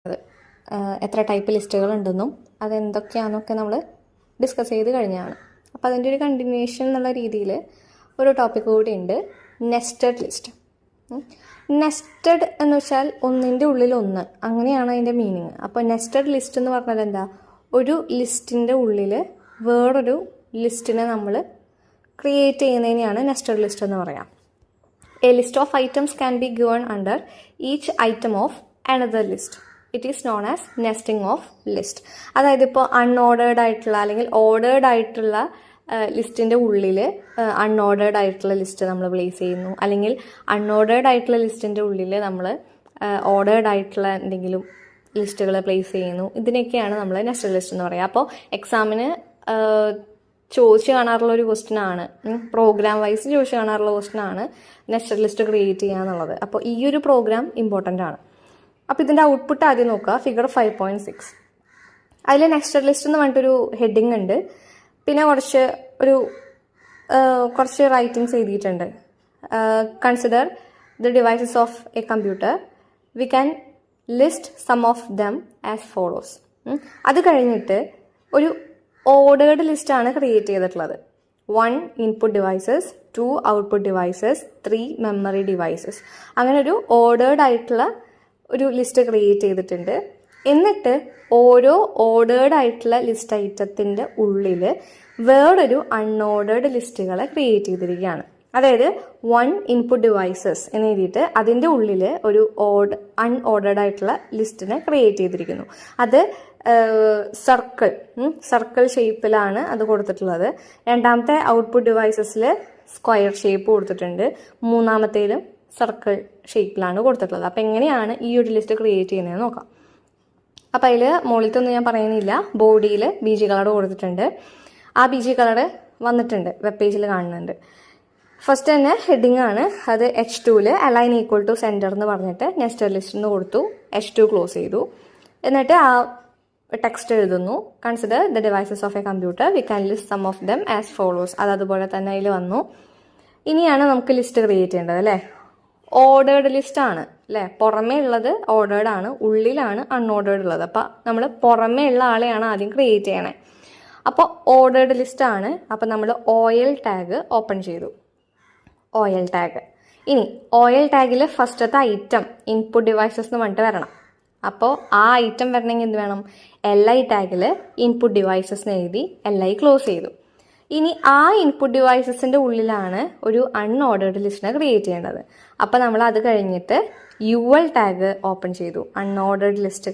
എത്ര ടൈപ്പ് ലിസ്റ്റുകൾ ഉണ്ടെന്നും അതെന്തൊക്കെയാണെന്നൊക്കെ നമ്മൾ ഡിസ്കസ് ചെയ്ത് കഴിഞ്ഞാണ്. അപ്പോൾ അതിൻ്റെ ഒരു കണ്ടിന്യൂഷൻ എന്നുള്ള രീതിയിൽ ഒരു ടോപ്പിക് കൂടി ഉണ്ട്, നെസ്റ്റഡ് ലിസ്റ്റ്. നെസ്റ്റഡ് എന്ന് വെച്ചാൽ ഒന്നിൻ്റെ ഉള്ളിൽ ഒന്ന്, അങ്ങനെയാണ് അതിൻ്റെ മീനിങ്. അപ്പോൾ നെസ്റ്റഡ് ലിസ്റ്റ് എന്ന് പറഞ്ഞാൽ എന്താ, ഒരു ലിസ്റ്റിൻ്റെ ഉള്ളിൽ വേറൊരു ലിസ്റ്റിനെ നമ്മൾ ക്രിയേറ്റ് ചെയ്യുന്നതിനെയാണ് നെസ്റ്റഡ് ലിസ്റ്റ് എന്ന് പറയാം. A list of items can be given under each item of another list. It is known as nesting of list. അതായത് ഇപ്പോൾ അൺഓർഡേർഡ് ആയിട്ടുള്ള അല്ലെങ്കിൽ ഓർഡേർഡ് ആയിട്ടുള്ള ലിസ്റ്റിൻ്റെ ഉള്ളിൽ അൺഓർഡേർഡ് ആയിട്ടുള്ള ലിസ്റ്റ് നമ്മൾ പ്ലേസ് ചെയ്യുന്നു, അല്ലെങ്കിൽ അൺഓർഡേർഡ് ആയിട്ടുള്ള ലിസ്റ്റിൻ്റെ ഉള്ളിൽ നമ്മൾ ഓർഡേർഡ് ആയിട്ടുള്ള എന്തെങ്കിലും ലിസ്റ്റുകൾ പ്ലേസ് ചെയ്യുന്നു. ഇതിനൊക്കെയാണ് നമ്മൾ നെസ്റ്റഡ് ലിസ്റ്റ് എന്ന് പറയുക. അപ്പോൾ എക്സാമിന് ചോദിച്ച് കാണാറുള്ള ഒരു ക്വസ്റ്റ്യൻ ആണ്, പ്രോഗ്രാം വൈസ് ചോദിച്ച് കാണാറുള്ള ക്വസ്റ്റ്യൻ ആണ് നെസ്റ്റഡ് ലിസ്റ്റ് ക്രിയേറ്റ് ചെയ്യുക എന്നുള്ളത്. അപ്പോൾ ഈ ഒരു പ്രോഗ്രാം ഇമ്പോർട്ടൻ്റ് ആണ്. അപ്പോൾ ഇതിൻ്റെ ഔട്ട്പുട്ട് ആദ്യം നോക്കുക, ഫിഗർ 5.6. അതിൽ നെസ്റ്റഡ് ലിസ്റ്റ് എന്ന് പറഞ്ഞിട്ടൊരു ഹെഡിങ് ഉണ്ട്, പിന്നെ കുറച്ച് റൈറ്റിങ്സ് എഴുതിയിട്ടുണ്ട്. Consider the devices of a computer, we can list some of them as follows. അത് കഴിഞ്ഞിട്ട് ഒരു ഓർഡേർഡ് ലിസ്റ്റാണ് ക്രിയേറ്റ് ചെയ്തിട്ടുള്ളത്. 1 input devices, 2 output devices, 3 memory devices. അങ്ങനെ ഒരു ഓർഡേർഡ് ആയിട്ടുള്ള ഒരു ലിസ്റ്റ് ക്രിയേറ്റ് ചെയ്തിട്ടുണ്ട്. എന്നിട്ട് ഓരോ ഓർഡേർഡ് ആയിട്ടുള്ള ലിസ്റ്റ് ഐറ്റത്തിൻ്റെ ഉള്ളിൽ വേറൊരു അൺഓർഡേർഡ് ലിസ്റ്റുകളെ ക്രിയേറ്റ് ചെയ്തിരിക്കുകയാണ്. അതായത് 1 ഇൻപുട്ട് ഡിവൈസസ് എന്ന് എഴുതിയിട്ട് അതിൻ്റെ ഉള്ളിൽ ഒരു അൺഓർഡേർഡ് ആയിട്ടുള്ള ലിസ്റ്റിനെ ക്രിയേറ്റ് ചെയ്തിരിക്കുന്നു. അത് സർക്കിൾ ഷേപ്പിലാണ് അത് കൊടുത്തിട്ടുള്ളത്. രണ്ടാമത്തെ ഔട്ട്പുട്ട് ഡിവൈസസിൽ സ്ക്വയർ ഷേപ്പ് കൊടുത്തിട്ടുണ്ട്, മൂന്നാമത്തേലും സർക്കിൾ ഷേപ്പിലാണ് കൊടുത്തിട്ടുള്ളത്. അപ്പം എങ്ങനെയാണ് ഈ ഒരു ലിസ്റ്റ് ക്രിയേറ്റ് ചെയ്യുന്നതെന്ന് നോക്കാം. അപ്പം അതിൽ മുകളിലത്തൊന്നും ഞാൻ പറയുന്നില്ല, ബോഡിയിൽ BG കളർ കൊടുത്തിട്ടുണ്ട്. ആ BG കളർ വന്നിട്ടുണ്ട്, വെബ് പേജിൽ കാണുന്നുണ്ട്. ഫസ്റ്റ് തന്നെ ഹെഡിങ് ആണ്, അത് H2ൽ അലൈൻ ഈക്വൽ ടു സെൻറ്റർ എന്ന് പറഞ്ഞിട്ട് നെസ്റ്റഡ് ലിസ്റ്റ് എന്ന് കൊടുത്തു, H2 ക്ലോസ് ചെയ്തു. എന്നിട്ട് ആ ടെക്സ്റ്റ് എഴുതുന്നു, consider the devices of a computer, we can list some of them as follows. അതുപോലെ തന്നെ അതിൽ വന്നു. ഇനിയാണ് നമുക്ക് ലിസ്റ്റ് ക്രിയേറ്റ് ചെയ്യേണ്ടത് അല്ലേ. ഓർഡേർഡ് ലിസ്റ്റ് ആണ് അല്ലേ, പുറമേ ഉള്ളത് ഓർഡേർഡ് ആണ്, ഉള്ളിലാണ് അൺഓർഡേർഡ് ഉള്ളത്. അപ്പം നമ്മൾ പുറമേ ഉള്ള ആളെയാണ് ആദ്യം ക്രിയേറ്റ് ചെയ്യണേ. അപ്പോൾ ഓർഡേർഡ് ലിസ്റ്റ് ആണ്. അപ്പം നമ്മൾ OL ടാഗ് ഓപ്പൺ ചെയ്തു, OL ടാഗ്. ഇനി OL ടാഗിൽ ഫസ്റ്റത്തെ ഐറ്റം ഇൻപുട്ട് ഡിവൈസസ് എന്ന് പറഞ്ഞിട്ട് വരണം. അപ്പോൾ ആ ഐറ്റം വരണമെങ്കിൽ എന്ത് വേണം, LI ടാഗിൽ ഇൻപുട്ട് ഡിവൈസസ് എന്ന് എഴുതി LI ക്ലോസ് ചെയ്തു. ഇനി ആ ഇൻപുട്ട് ഡിവൈസസിൻ്റെ ഉള്ളിലാണ് ഒരു അൺഓർഡേർഡ് ലിസ്റ്റിനെ ക്രിയേറ്റ് ചെയ്യേണ്ടത്. അപ്പോൾ നമ്മൾ അത് കഴിഞ്ഞിട്ട് UL ടാഗ് ഓപ്പൺ ചെയ്തു, അൺഓർഡേർഡ് ലിസ്റ്റ്